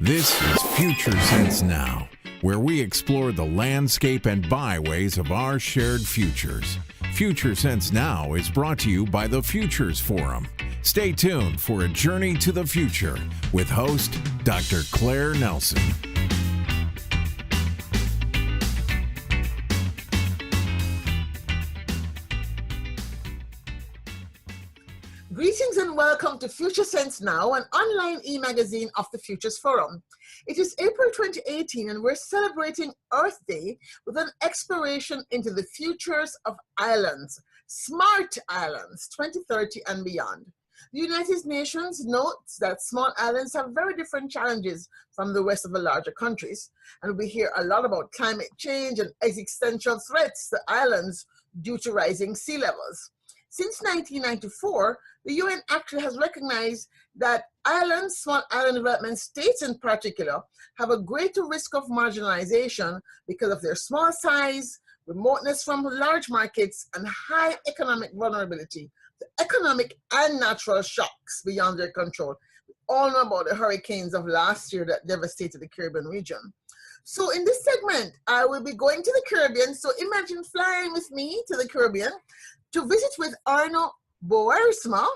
This is Future Sense Now, where we explore the landscape and byways of our shared futures. Future Sense Now is brought to you by the Futures Forum. Stay tuned for a journey to the future with host Dr. Claire Nelson. Greetings and welcome to Future Sense Now, an online e-magazine of the Futures Forum. It is April 2018 and we're celebrating Earth Day with an exploration into the futures of islands, smart islands, 2030 and beyond. The United Nations notes that small islands have very different challenges from the rest of the larger countries, and we hear a lot about climate change and existential threats to islands due to rising sea levels. Since 1994, the UN actually has recognized that islands, small island development states in particular, have a greater risk of marginalization because of their small size, remoteness from large markets, and high economic vulnerability to economic and natural shocks beyond their control. We all know about the hurricanes of last year that devastated the Caribbean region. So in this segment, I will be going to the Caribbean. So imagine flying with me to the Caribbean to visit with ARNO BOERSMA,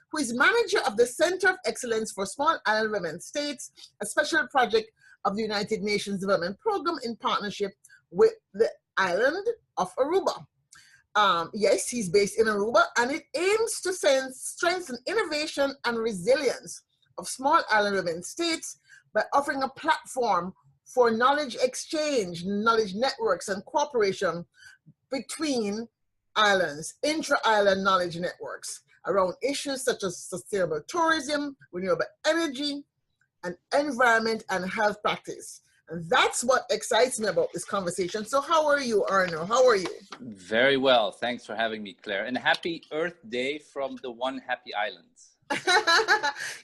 who is manager of the Center of Excellence for Small Island Development States, a special project of the United Nations Development Program in partnership with the island of Aruba. Yes, he's based in Aruba, and it aims to strengthen innovation and resilience of small island development states by offering a platform for knowledge exchange, knowledge networks, and cooperation between islands, intra-island knowledge networks around issues such as sustainable tourism, renewable energy, and environment and health practice. And that's what excites me about this conversation. So how are you, Arno? How are you? Very well. Thanks for having me, Claire. And happy Earth Day from the One Happy Island.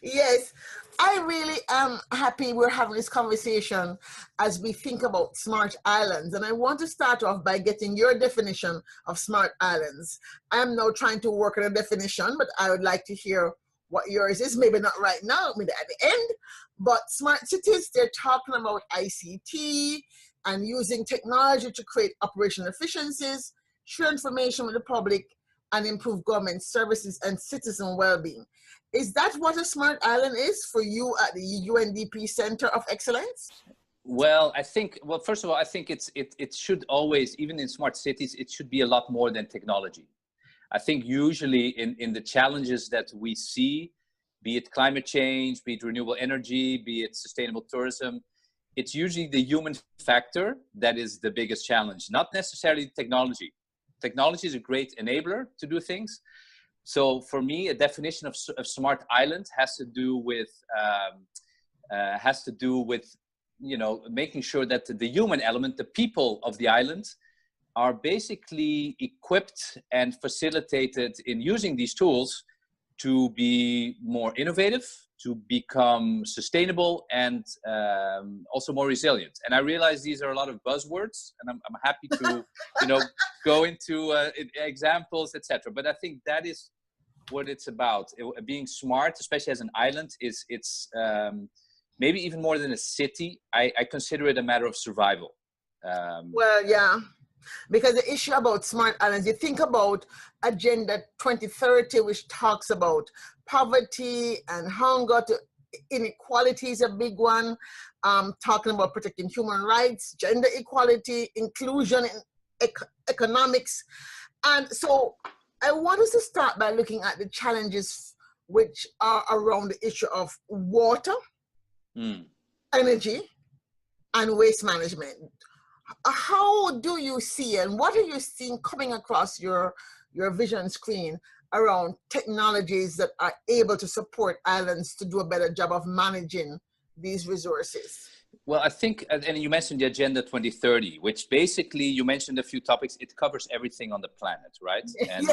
Yes, I really am happy we're having this conversation as we think about smart islands. And I want to start off by getting your definition of smart islands. I'm now trying to work on a definition, but I would like to hear what yours is. Maybe not right now, maybe at the end. But smart cities, they're talking about ICT and using technology to create operational efficiencies, share information with the public, and improve government services and citizen well-being. Is that what a smart island is for you at the UNDP Center of Excellence? Well, first of all, I think it should always, even in smart cities, it should be a lot more than technology. I think usually in the challenges that we see, be it climate change, be it renewable energy, be it sustainable tourism, it's usually the human factor that is the biggest challenge, not necessarily technology. Technology is a great enabler to do things. So for me, a definition of smart island has to do with making sure that the human element, the people of the island, are basically equipped and facilitated in using these tools to be more innovative, to become sustainable, and also more resilient. And I realize these are a lot of buzzwords, and I'm happy to go into examples, etc. But I think that is what it's about. Being smart, especially as an island, it's maybe even more than a city. I consider it a matter of survival. Well, yeah. Because the issue about smart islands, you think about Agenda 2030, which talks about poverty and hunger, inequality is a big one, talking about protecting human rights, gender equality, inclusion in economics. And so I want us to start by looking at the challenges which are around the issue of water, energy, and waste management. How do you see, and what are you seeing coming across your vision screen around technologies that are able to support islands to do a better job of managing these resources? Well, I think, and you mentioned the Agenda 2030, which basically, you mentioned a few topics, it covers everything on the planet, right? And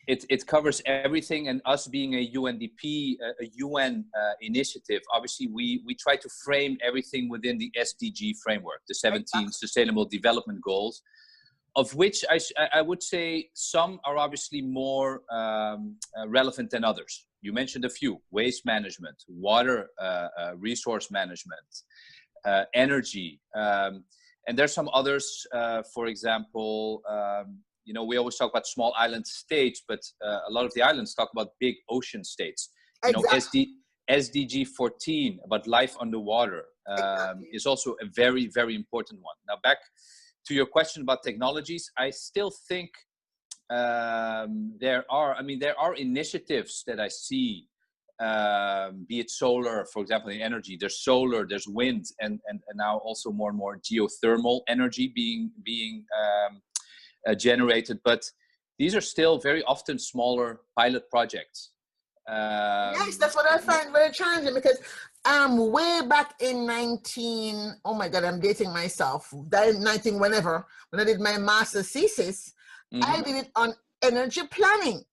it covers everything, and us being a UNDP, a UN initiative, obviously we try to frame everything within the SDG framework, the 17 Sustainable Development Goals, of which I would say some are obviously more relevant than others. You mentioned a few: waste management, water resource management, energy, and there's some others. For example, you know, we always talk about small island states, but a lot of the islands talk about big ocean states. You know, SDG 14 about life underwater is also a very, very important one. Now, back to your question about technologies, I still think there are initiatives that I see, be it solar, for example, in energy. There's solar, there's wind, and now also more and more geothermal energy being generated. But these are still very often smaller pilot projects. Yes, that's what I find very challenging, because way back in 19, oh my God, I'm dating myself, 19 whenever, when I did my master's thesis, I did it on energy planning.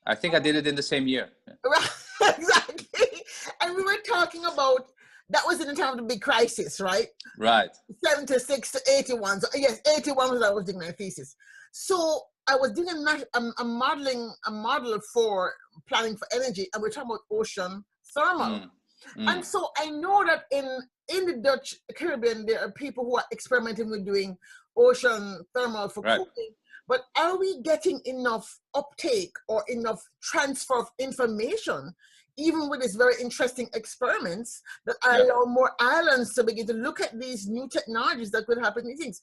I think I did it in the same year. Right, exactly. And we were talking about, that was in the time of the big crisis, right? Right. 76 to 81. So yes, 81 was I was doing my thesis. So I was doing a model for planning for energy, and we're talking about ocean thermal. And so I know that in the Dutch Caribbean, there are people who are experimenting with doing ocean thermal for cooling. But are we getting enough uptake or enough transfer of information, even with these very interesting experiments, that allow more islands to begin to look at these new technologies that could happen these things?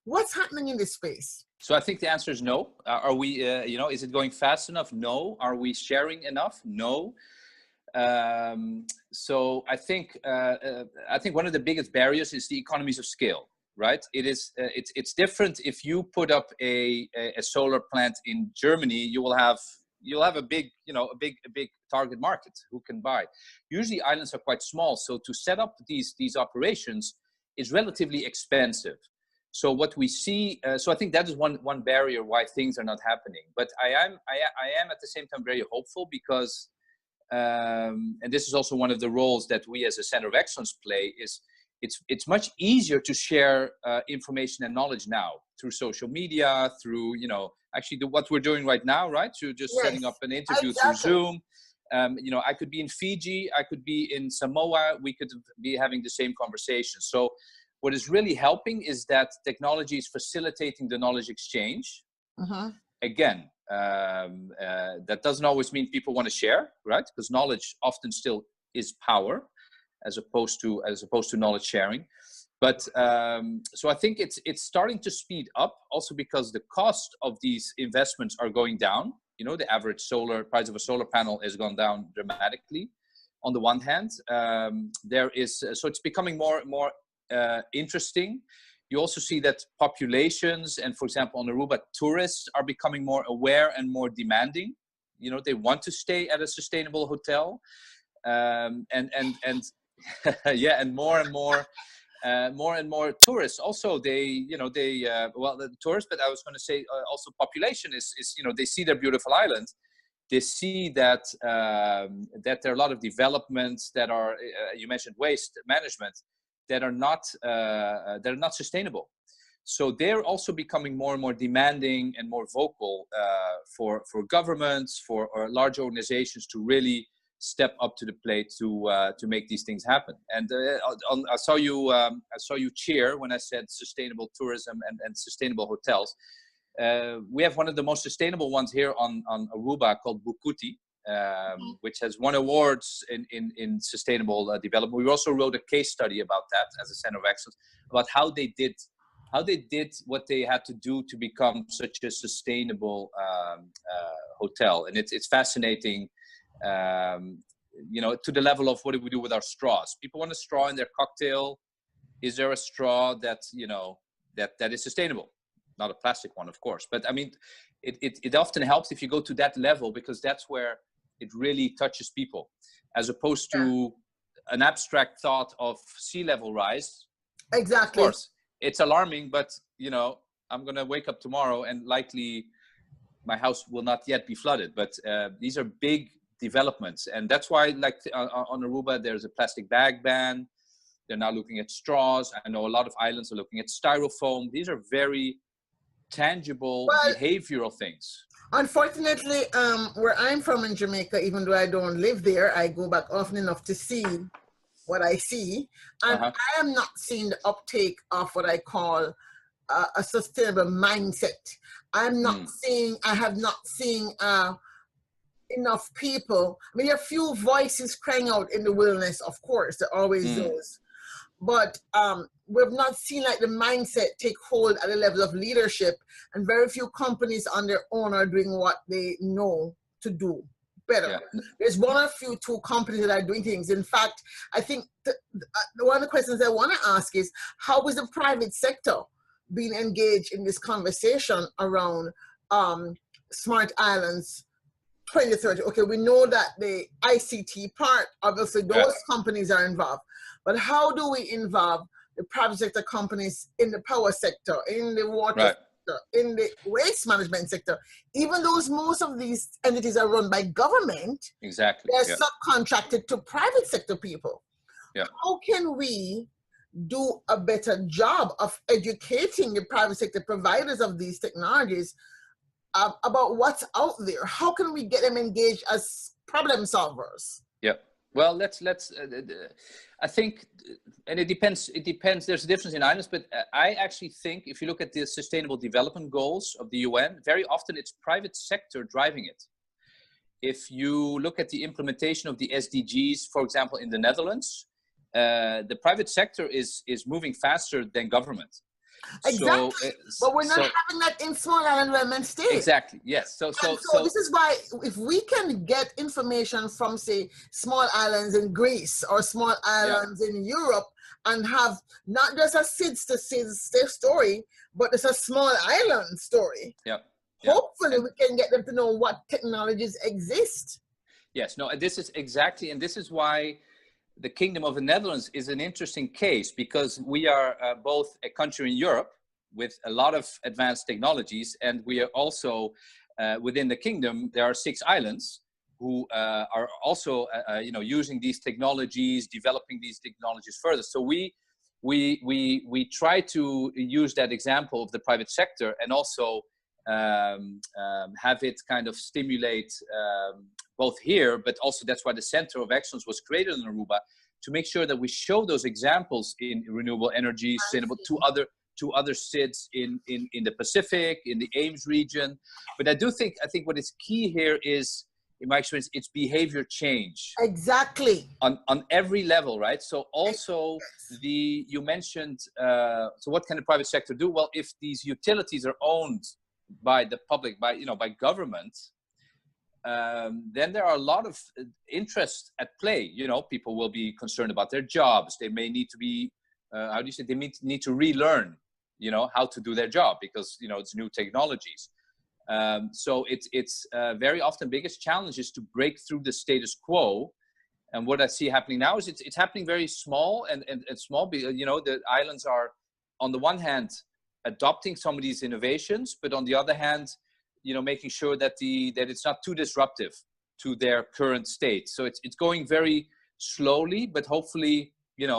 What's happening in this space? So I think the answer is no. Are we, you know, is it going fast enough? No. Are we sharing enough? No. So I think one of the biggest barriers is the economies of scale, right? It's different if you put up a solar plant in Germany. You'll have a big, you know, a big target market who can buy. Usually islands are quite small, so to set up these operations is relatively expensive. So what we see, so I think that is one barrier why things are not happening. But I am at the same time very hopeful, because and this is also one of the roles that we as a Center of Excellence play, is it's much easier to share information and knowledge now through social media, through, you know, actually what we're doing right now, right? Through just setting up an interview through Zoom. You know, I could be in Fiji, I could be in Samoa, we could be having the same conversation. So what is really helping is that technology is facilitating the knowledge exchange. Again, that doesn't always mean people want to share, right? Because knowledge often still is power, as opposed to knowledge sharing. But so I think it's starting to speed up, also because the cost of these investments are going down. You know, the average price of a solar panel has gone down dramatically. On the one hand, so it's becoming more and more interesting. You also see that populations, and for example, on Aruba, tourists are becoming more aware and more demanding. You know, they want to stay at a sustainable hotel, and yeah, and more and more tourists. Also, the tourists, but I was going to say also population is, you know, they see their beautiful island. They see that that there are a lot of developments that are, you mentioned waste management, that are not sustainable. So they're also becoming more and more demanding and more vocal for governments, for large organizations to really step up to the plate to make these things happen. And I saw you cheer when I said sustainable tourism and sustainable hotels. We have one of the most sustainable ones here on Aruba called Bukuti, which has won awards in sustainable development. We also wrote a case study about that as a Center of Excellence, about how they did what they had to do to become such a sustainable hotel. And it's fascinating, you know, to the level of what do we do with our straws. People want a straw in their cocktail. Is there a straw that, you know, that is sustainable? Not a plastic one, of course. But I mean, it often helps if you go to that level, because that's where it really touches people, as opposed to an abstract thought of sea level rise. Exactly. Of course, it's alarming, but, you know, I'm going to wake up tomorrow and likely my house will not yet be flooded. But these are big developments. And that's why, like on Aruba, there's a plastic bag ban. They're now looking at straws. I know a lot of islands are looking at styrofoam. These are very tangible behavioral things. Unfortunately, where I'm from in Jamaica, even though I don't live there, I go back often enough to see what I see, and Uh-huh. I am not seeing the uptake of what I call a sustainable mindset. I have not seen enough people. I mean, there are few voices crying out in the wilderness, of course, there are always those. But we've not seen like the mindset take hold at the level of leadership, and very few companies on their own are doing what they know to do better. Yeah. There's one or two companies that are doing things. In fact, I think one of the questions I want to ask is, how is the private sector being engaged in this conversation around smart islands 2030? Okay, we know that the ICT part, obviously those companies are involved, but how do we involve the private sector companies in the power sector, in the water sector, in the waste management sector? Even though most of these entities are run by government, Exactly. they're subcontracted to private sector people. How can we do a better job of educating the private sector providers of these technologies about what's out there? How can we get them engaged as problem solvers? Yeah. Well, let's. I think, and it depends. It depends. There's a difference in islands, but I actually think if you look at the Sustainable Development Goals of the UN, very often it's private sector driving it. If you look at the implementation of the SDGs, for example, in the Netherlands, the private sector is moving faster than government. Exactly. But we're not having that in small island women states. Exactly. Yes. So this is why if we can get information from, say, small islands in Greece or small islands in Europe, and have not just a SIDS to SIDS story, but it's a small island story. Hopefully we can get them to know what technologies exist. Yes. No, this is exactly, and this is why the Kingdom of the Netherlands is an interesting case, because we are both a country in Europe with a lot of advanced technologies, and we are also within the kingdom. There are 6 islands who are also, using these technologies, developing these technologies further. So we try to use that example of the private sector and also have it kind of stimulate both here, but also that's why the Center of Excellence was created in Aruba, to make sure that we show those examples in renewable energy, sustainable, to other SIDS in the Pacific, in the Ames region. But I think what is key here is, in my experience, it's behavior change. Exactly. On every level, right? So also you mentioned, so what can the private sector do? Well, if these utilities are owned by the public, by government, then there are a lot of interest at play. People will be concerned about their jobs. They may need to be, they need to relearn, how to do their job, because, it's new technologies. So it's very often biggest challenge is to break through the status quo. And what I see happening now is it's happening very small and small. The islands are, on the one hand, adopting some of these innovations, but on the other hand, making sure that it's not too disruptive to their current state. So it's going very slowly, but hopefully,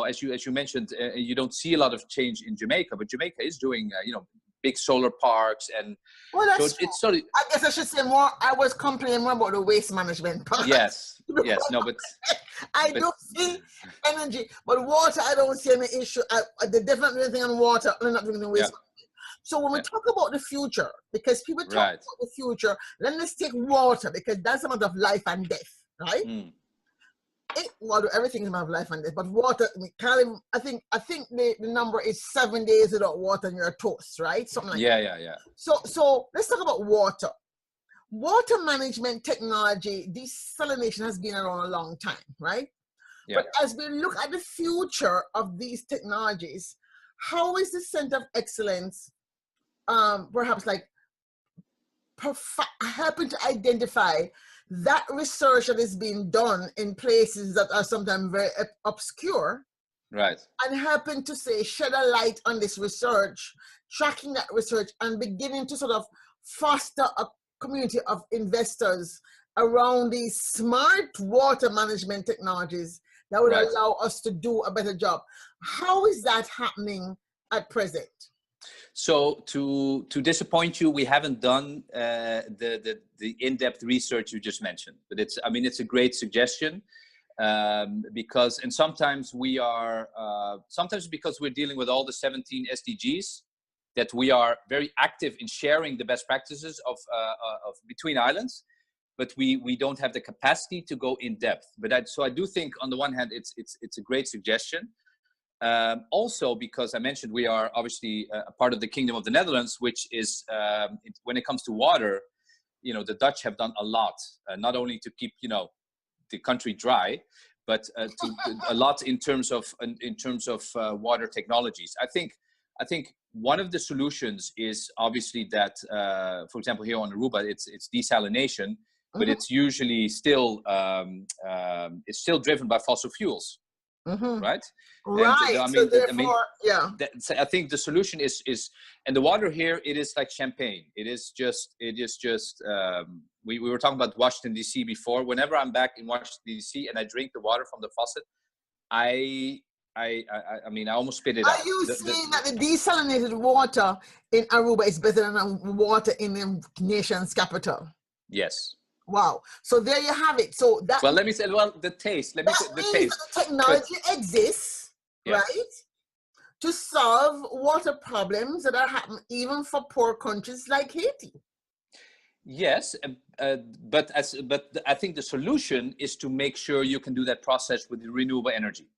as you mentioned, you don't see a lot of change in Jamaica, but Jamaica is doing, big solar parks, and it's sort of, I guess I should say more. I was complaining more about the waste management part. Yes, no, but I do see energy, but water, I don't see any issue. The definitely thing on water, I'm not doing the waste. So when we talk about the future, because people talk about the future, then let's take water, because that's a matter of life and death, right? Everything is a matter of life and death, but water, I think the number is 7 days without water and you're toast, right? Something like that. Yeah. So let's talk about water. Water management technology, desalination has been around a long time, right? But as we look at the future of these technologies, how is the Center of Excellence perhaps helping to identify that research that is being done in places that are sometimes very obscure, right? And helping to shed a light on this research, tracking that research, and beginning to sort of foster a community of investors around these smart water management technologies that would allow us to do a better job. How is that happening at present? So to disappoint you, we haven't done the in-depth research you just mentioned. But it's a great suggestion, because sometimes because we're dealing with all the 17 SDGs, that we are very active in sharing the best practices of between islands, but we don't have the capacity to go in depth. But so I do think on the one hand it's a great suggestion. Also, because I mentioned we are obviously a part of the Kingdom of the Netherlands, which is when it comes to water, the Dutch have done a lot, not only to keep the country dry, but a lot in terms of water technologies. I think one of the solutions is obviously that, for example, here on Aruba, it's desalination, but it's usually still it's still driven by fossil fuels. Right. Right. So I think the solution is, and the water here, it is like champagne. It is just, we were talking about Washington, D.C. before. Whenever I'm back in Washington, D.C. and I drink the water from the faucet, I almost spit it out. Are you saying that the desalinated water in Aruba is better than the water in the nation's capital? Yes. Wow. So there you have it. So that. Well, let me say. Well, the taste. Let me say the taste. The technology exists, right, to solve water problems that are happening even for poor countries like Haiti. Yes, but I think the solution is to make sure you can do that process with renewable energy.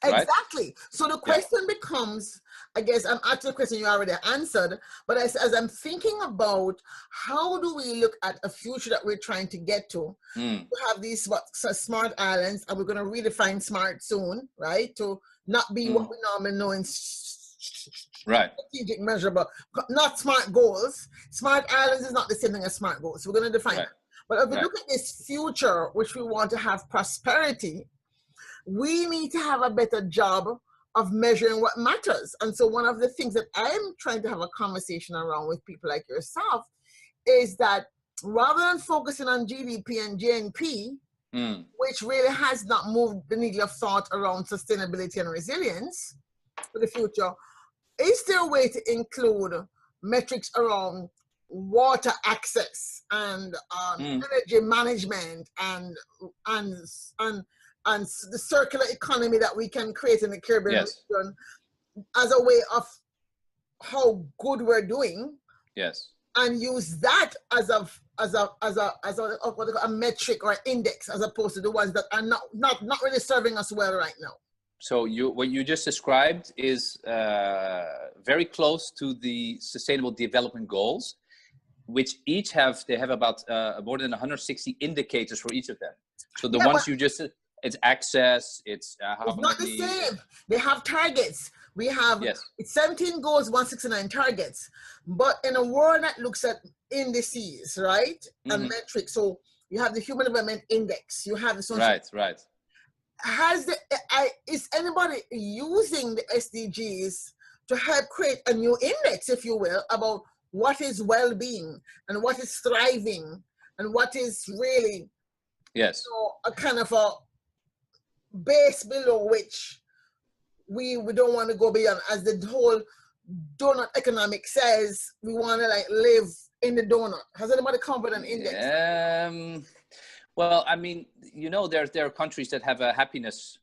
Exactly. Right? So the question becomes, I guess I'm asking a question you already answered, but as I'm thinking about how do we look at a future that we're trying to get to, we have these smart islands, and we're going to redefine smart soon, right? To not be what we normally know in strategic measurable, not smart goals. Smart islands is not the same thing as smart goals. So we're going to define it. But if we look at this future, which we want to have prosperity, we need to have a better job of measuring what matters. And so one of the things that I'm trying to have a conversation around with people like yourself is that rather than focusing on GDP and GNP, which really has not moved the needle of thought around sustainability and resilience for the future, is there a way to include metrics around water access and energy management and the circular economy that we can create in the Caribbean region as a way of how good we're doing? Yes. And use that as a metric or index, as opposed to the ones that are not really serving us well right now. So what you just described is very close to the Sustainable Development Goals, which each have about more than 160 indicators for each of them. So the ones you just it's access, it's not the same. They have targets. We have it's 17 goals, 169 targets. But in a world that looks at indices, right, and metrics, so you have the Human Development Index, you have the social. Right. Is anybody using the SDGs to help create a new index, if you will, about what is well-being and what is thriving and what is really a kind of a base below which we don't want to go beyond, as the whole donut economic says, we want to live in the donut. Has anybody come with an index? Well, I mean, there are countries that have a happiness.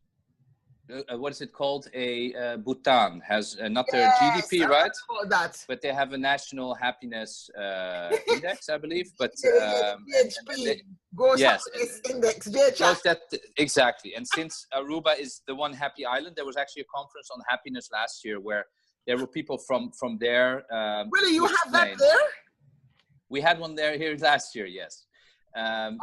What is it called? Bhutan has not their GDP, right? That. But they have a national happiness index, I believe. But index. Exactly. And since Aruba is the one happy island, there was actually a conference on happiness last year where there were people from there. Really, you have that there? We had one here last year, yes. But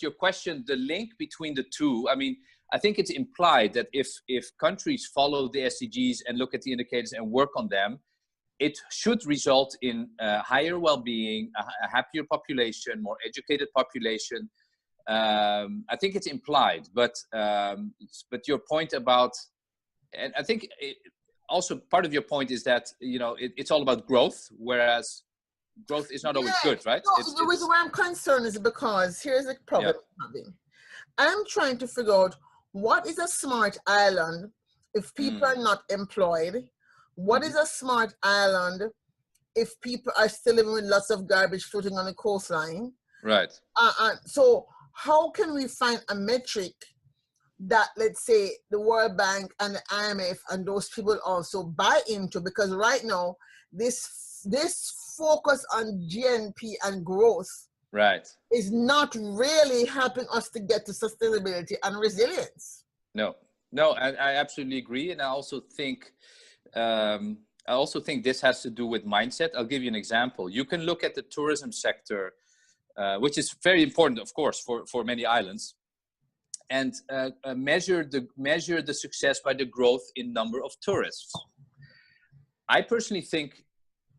your question, the link between the two, I mean, I think it's implied that if countries follow the SDGs and look at the indicators and work on them, it should result in higher well-being, a happier population, more educated population. I think it's implied, but your point about, and I think also part of your point is that it's all about growth, whereas growth is not always good, right? No, the reason why I'm concerned is because here's the problem I'm having. I'm trying to figure out what is a smart island if people are not employed, What is a smart island if people are still living with lots of garbage floating on the coastline? Right. So how can we find a metric that, let's say, the World Bank and the IMF and those people also buy into? Because right now, this focus on GNP and growth, right, is not really helping us to get to sustainability and resilience. No, I absolutely agree, and I also think this has to do with mindset. I'll give you an example. You can look at the tourism sector, which is very important, of course, for many islands, and measure the success by the growth in number of tourists. I personally think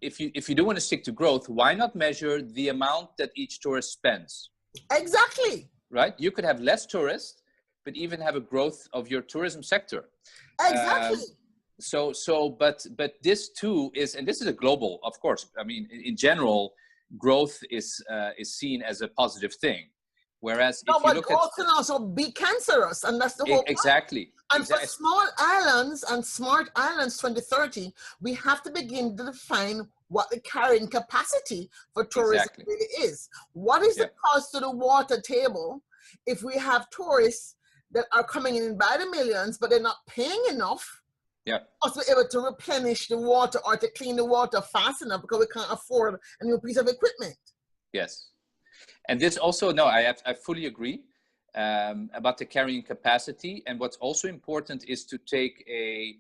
if you do want to stick to growth, why not measure the amount that each tourist spends? Exactly. Right? You could have less tourists, but even have a growth of your tourism sector. Exactly. But this too is, and this is a global, of course. I mean, in general, growth is seen as a positive thing. Whereas if you look growth can also be cancerous, and that's the whole point. Exactly. And for small islands and smart islands 2030, we have to begin to define what the carrying capacity for tourism really is. What is the cost to the water table if we have tourists that are coming in by the millions, but they're not paying enough us to be able to replenish the water or to clean the water fast enough because we can't afford a new piece of equipment? Yes. And this also, no, I fully agree about the carrying capacity. And what's also important is to take the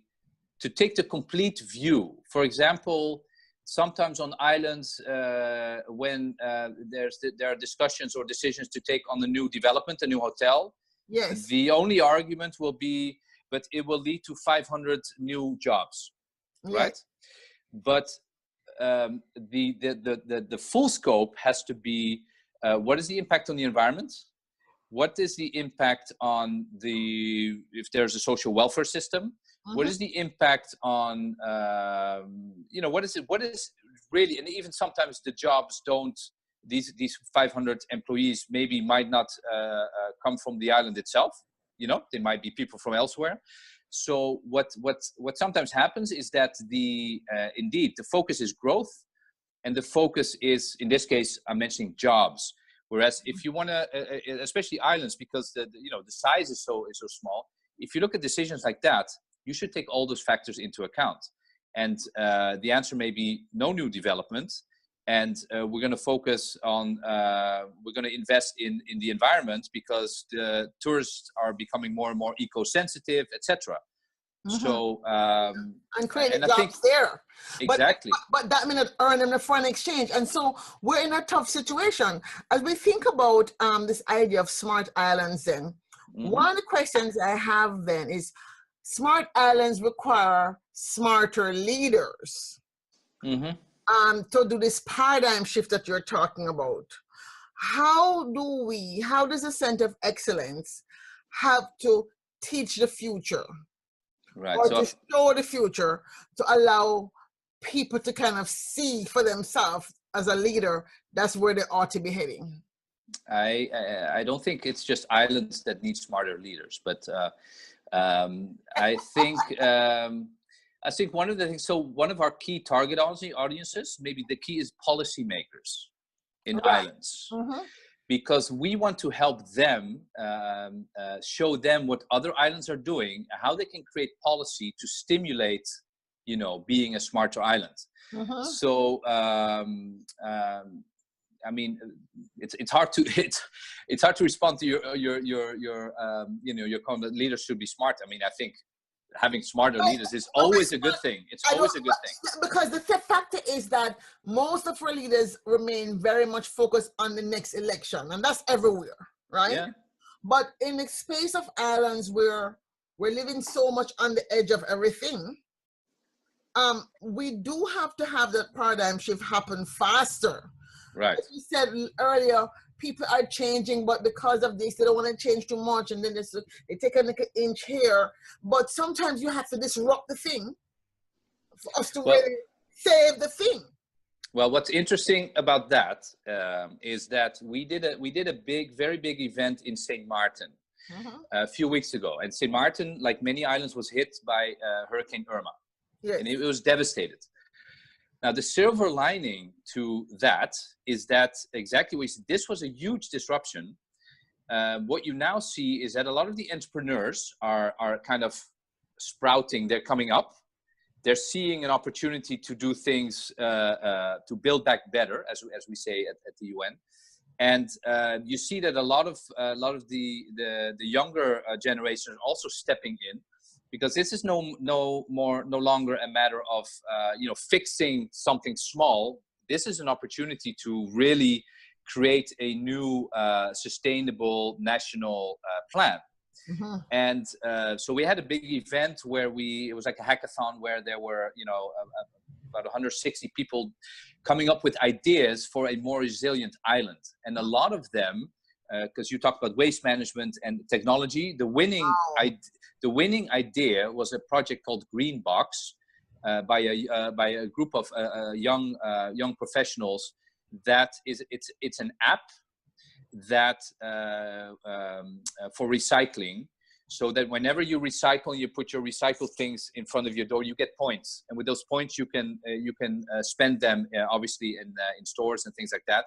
complete view. For example, sometimes on islands, when there are discussions or decisions to take on a new development, a new hotel, the only argument will be, but it will lead to 500 new jobs, right? But the full scope has to be, what is the impact on the environment? What is the impact on if there's a social welfare system? What is the impact on, what is really, and even sometimes the jobs don't, these 500 employees might not come from the island itself. They might be people from elsewhere. So what sometimes happens is that indeed the focus is growth, and the focus is, in this case, I'm mentioning jobs. Whereas if you want to, especially islands, because the size is so small, if you look at decisions like that, you should take all those factors into account. And the answer may be no new development. And we're going to focus on, we're going to invest in the environment because the tourists are becoming more and more eco-sensitive, etc. So and creating jobs there. Exactly. But that means earn them the foreign exchange. And so we're in a tough situation. As we think about this idea of smart islands then, one of the questions I have then is, smart islands require smarter leaders. To do this paradigm shift that you're talking about. How does the Center of Excellence have to teach the future? Right. Or to show the future, to allow people to kind of see for themselves as a leader, that's where they ought to be heading? I don't think it's just islands that need smarter leaders, but I think one of the things, so one of our key target audiences, maybe the key is policymakers in islands. Because we want to help them, show them what other islands are doing, how they can create policy to stimulate, being a smarter island. So, I mean, it's hard to respond to your comment that leaders should be smart. I mean, I think having smarter leaders is always a good thing. It's always a good thing. Because the factor is that most of our leaders remain very much focused on the next election, and that's everywhere, right? Yeah. But in the space of islands where we're living so much on the edge of everything, we do have to have that paradigm shift happen faster. Right. As you said earlier, people are changing, but because of this, they don't want to change too much, and then they take an inch here. But sometimes you have to disrupt the thing for us to really save the thing. Well, what's interesting about that is that we did a very big event in St. Martin a few weeks ago, and St. Martin, like many islands, was hit by Hurricane Irma. Yes. and it was devastated. Now, the silver lining to that is that exactly what you said, this was a huge disruption. What you now see is that a lot of the entrepreneurs are kind of sprouting, they're coming up. They're seeing an opportunity to do things, to build back better, as we say at the UN. And you see that a lot of the younger generation are also stepping in, because this is no longer a matter of fixing something small. This is an opportunity to really create a new sustainable national plan. Mm-hmm. And so we had a big event where it was like a hackathon where there were about 160 people coming up with ideas for a more resilient island. And a lot of them, because you talked about waste management and technology, the winning idea was a project called Green Box, by a group of young professionals. It's an app that for recycling, so that whenever you recycle, you put your recycled things in front of your door, you get points, and with those points you can spend them obviously in stores and things like that.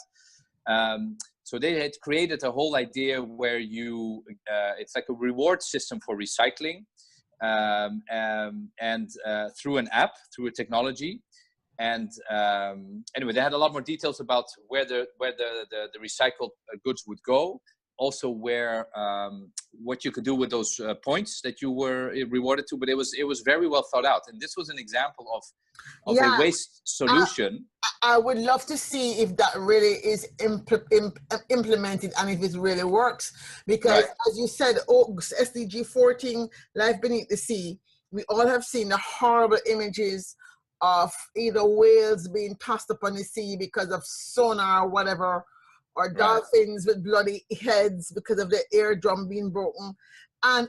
So they had created a whole idea where it's like a reward system for recycling, and through an app, through a technology. And anyway, they had a lot more details about where the recycled goods would go, also where what you could do with those points that you were rewarded to. But it was very well thought out, and this was an example of a waste solution. I would love to see if that really is implemented and if it really works, because as you said, SDG 14, Life Beneath the Sea, we all have seen the horrible images of either whales being tossed up on the sea because of sonar or whatever, or dolphins with bloody heads because of the eardrum being broken,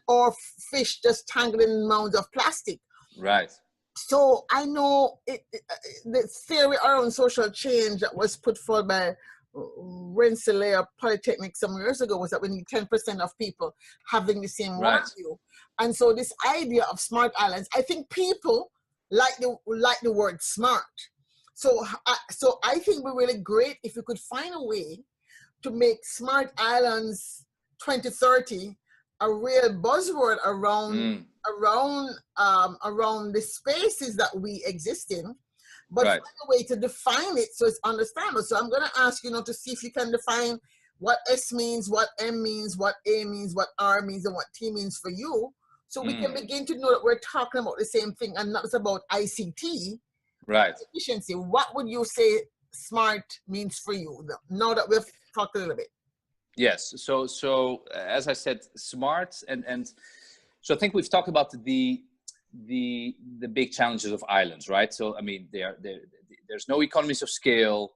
or fish just tangled in mounds of plastic. Right. So I know the theory around social change that was put forward by Rensselaer Polytechnic some years ago was that we need 10% of people having the same value. And so this idea of smart islands, I think people like the word smart. So I think we're really great if we could find a way to make smart islands 2030 a real buzzword around the spaces that we exist in, but find a way to define it so it's understandable. So I'm going to ask you to see if you can define what S means, what M means, what A means, what R means, and what T means for you, so we can begin to know that we're talking about the same thing and not just about ICT. Right. Efficiency. What would you say smart means for you now that we've talked a little bit? Yes. So as I said, smart and so I think we've talked about the big challenges of islands, right? So I mean, there's no economies of scale.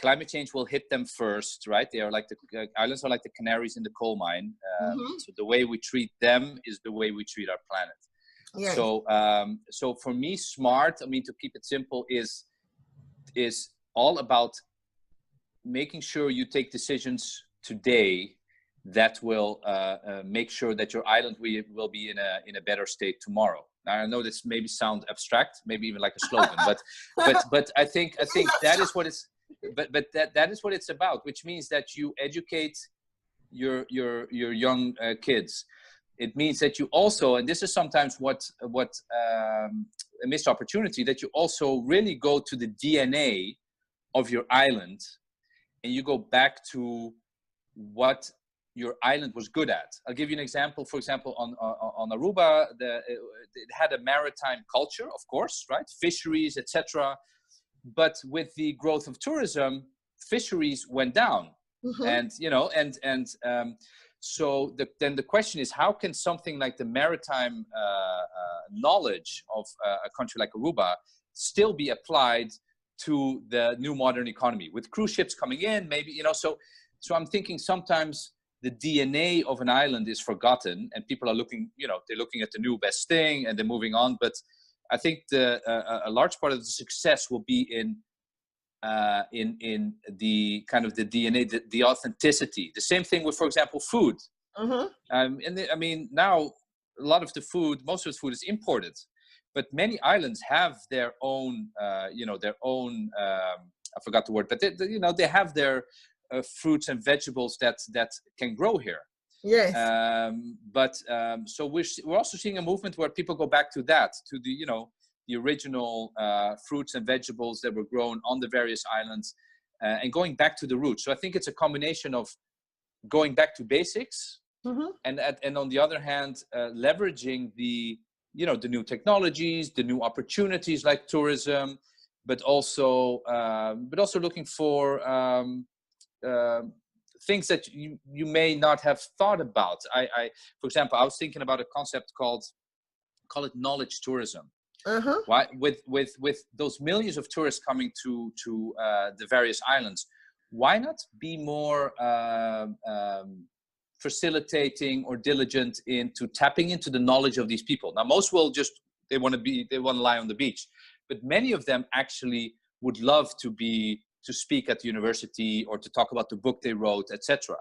Climate change will hit them first, right? They are like the islands are like the canaries in the coal mine. So the way we treat them is the way we treat our planet. Yes. So for me, smart, I mean, to keep it simple, is all about making sure you take decisions today that will make sure that your island will be in a better state tomorrow. Now, I know this maybe sound abstract, maybe even like a slogan, but I think that is what it's that is what it's about, which means that you educate your young kids. It means that you also, and this is sometimes what a missed opportunity, that you also really go to the DNA of your island, and you go back to what your island was good at. I'll give you an example. For example, on Aruba, it had a maritime culture, of course, right? Fisheries, etc. But with the growth of tourism, fisheries went down, and so then the question is, how can something like the maritime knowledge of a country like Aruba still be applied to the new modern economy with cruise ships coming in? Maybe So I'm thinking sometimes the DNA of an island is forgotten, and people are looking, they're looking at the new best thing and they're moving on. But I think a large part of the success will be in the kind of the DNA, the authenticity. The same thing with, for example, food. Now a lot of most of the food is imported, but many islands have their own, I forgot the word, but they have their fruits and vegetables that can grow here. Yes. So we're also seeing a movement where people go back to that, to the original fruits and vegetables that were grown on the various islands, and going back to the roots. So I think it's a combination of going back to basics, and on the other hand, leveraging the new technologies, the new opportunities like tourism, but also looking for things that you may not have thought about. For example, I was thinking about a concept call it knowledge tourism. Why, with those millions of tourists coming to the various islands, why not be more facilitating or diligent into tapping into the knowledge of these people? Now, most will they want to lie on the beach, but many of them actually would love to speak at the university or to talk about the book they wrote, etc.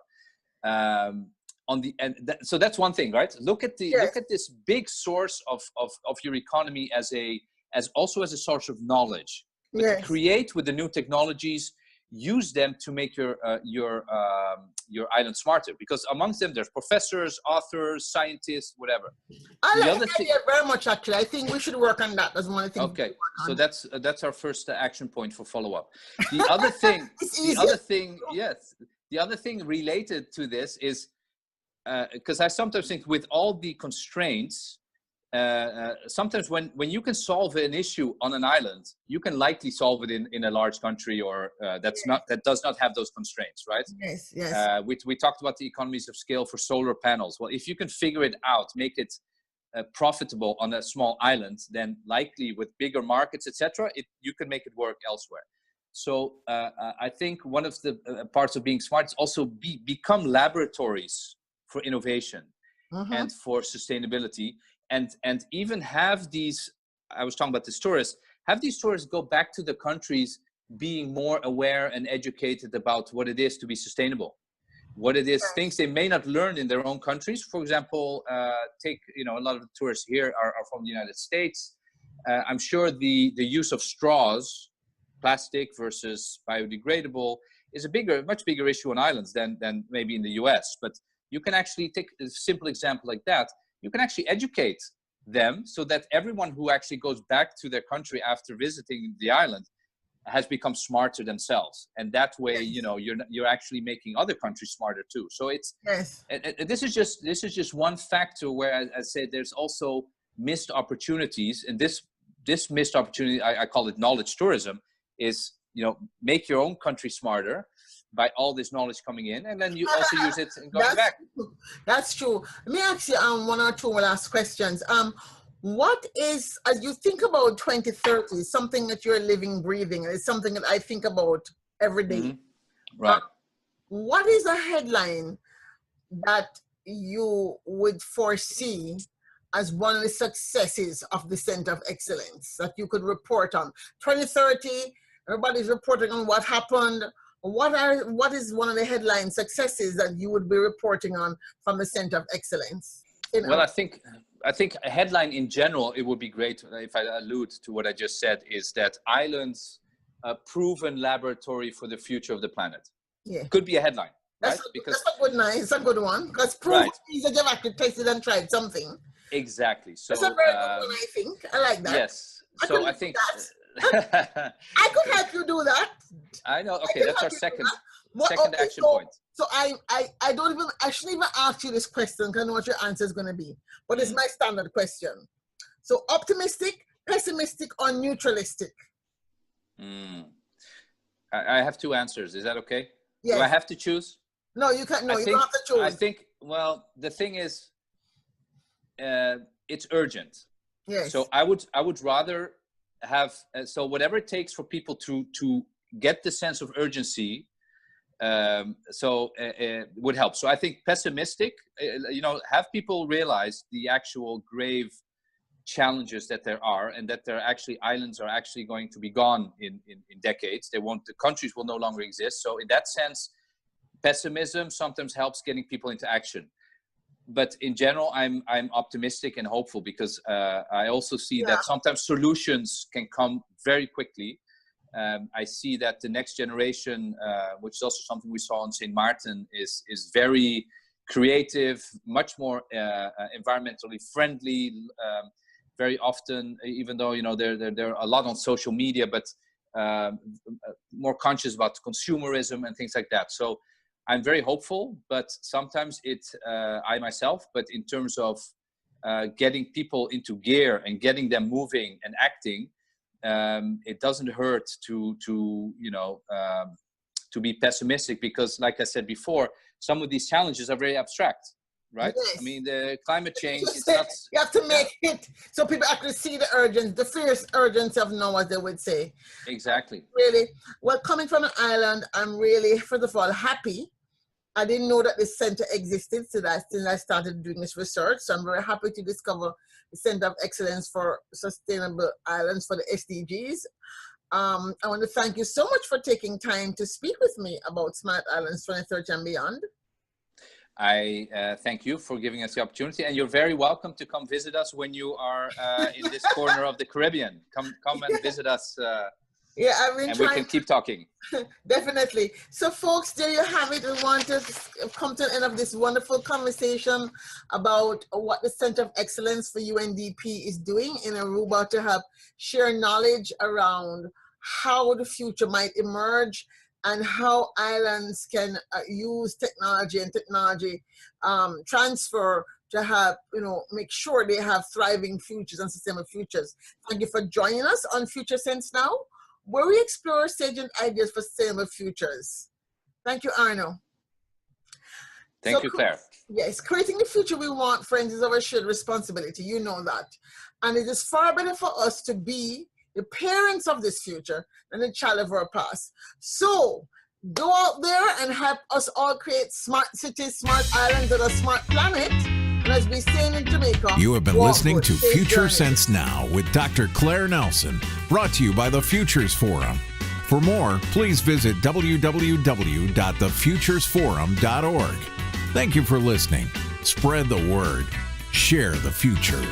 So that's one thing, right? Look at this big source of your economy as also a source of knowledge. But to create with the new technologies, use them to make your island smarter. Because amongst them, there's professors, authors, scientists, whatever. I like the idea very much. Actually, I think we should work on that as one of the things. Okay, so that's our first action point for follow-up. The other thing, the other thing related to this is, because I sometimes think with all the constraints, sometimes when you can solve an issue on an island, you can likely solve it in a large country or that does not have those constraints, right? Yes, yes. We talked about the economies of scale for solar panels. Well, if you can figure it out, make it profitable on a small island, then likely with bigger markets, etc., you can make it work elsewhere. So I think one of the parts of being smart is also become laboratories for innovation and for sustainability, and even have these, I was talking about this tourists, have these tourists go back to the countries being more aware and educated about what it is to be sustainable, what it is, things they may not learn in their own countries. For example, a lot of the tourists here are from the United States. I'm sure the use of straws, plastic versus biodegradable, is a much bigger issue on islands than maybe in the US. But you can actually take a simple example like that. You can actually educate them so that everyone who actually goes back to their country after visiting the island has become smarter themselves. And that way, you're actually making other countries smarter too. So this is just one factor where I say there's also missed opportunities. And this missed opportunity, I call it knowledge tourism, is, make your own country smarter by all this knowledge coming in, and then you also use it and going back. That's true. Let me ask you one or two last questions. What is, as you think about 2030, something that you're living, breathing, and it's something that I think about every day. Right. What is a headline that you would foresee as one of the successes of the Center of Excellence that you could report on? 2030, everybody's reporting on what happened. What is one of the headline successes that you would be reporting on from the Center of Excellence? Well, I think a headline in general, it would be great if I allude to what I just said, is that islands, a proven laboratory for the future of the planet. Yeah. Could be a headline. That's a good one. Because proof means that you've actually tested and tried something. Exactly. So that's a very good one, I think. I like that. Yes. So I think I could help you do that. I know. Okay, that's our second action point. So I shouldn't even ask you this question because I know what your answer is going to be. But it's my standard question. So optimistic, pessimistic, or neutralistic? I have two answers. Is that okay? Yes. Do I have to choose? No, you can't. No, you don't have to choose. I think, well, the thing is, it's urgent. Yes. So I would rather have, so whatever it takes for people to get the sense of urgency, would help. So I think pessimistic, have people realize the actual grave challenges that there are, and that islands are actually going to be gone in decades. The countries will no longer exist. So in that sense, pessimism sometimes helps getting people into action. but in general, I'm optimistic and hopeful because I also see that sometimes solutions can come very quickly. I see that the next generation, which is also something we saw on St. Martin, is very creative, much more environmentally friendly. Very often, even though they're a lot on social media, but more conscious about consumerism and things like that. So I'm very hopeful, but sometimes I myself, but in terms of getting people into gear and getting them moving and acting, it doesn't hurt to be pessimistic, because like I said before, some of these challenges are very abstract, right? Yes. I mean, the climate change, it's you not... You have to make it so people actually see the urgency, the fierce urgency of now, as they would say. Exactly. Really, well, coming from an island, I'm really, first of all, happy. I didn't know that this center existed since I started doing this research. So I'm very happy to discover the Center of Excellence for Sustainable Islands for the SDGs. I want to thank you so much for taking time to speak with me about Smart Islands 2030 and beyond. I thank you for giving us the opportunity, and you're very welcome to come visit us when you are in this corner of the Caribbean. Come and visit us. Yeah, I've been and trying. We can keep talking. Definitely. So folks, there you have it. We want to come to the end of this wonderful conversation about what the Center of Excellence for UNDP is doing in Aruba to help share knowledge around how the future might emerge and how islands can use technology and technology transfer to have, make sure they have thriving futures and sustainable futures. Thank you for joining us on Future Sense Now, where we explore salient ideas for sustainable futures. Thank you, Arno. Thank you, Claire. Yes, creating the future we want, friends, is our shared responsibility. You know that. And it is far better for us to be the parents of this future than the child of our past. So go out there and help us all create smart cities, smart islands, and a smart planet. And as we say in Jamaica, you have been listening to Future Sense Now with Dr. Claire Nelson, brought to you by the Futures Forum. For more, please visit www.thefuturesforum.org. Thank you for listening. Spread the word. Share the future.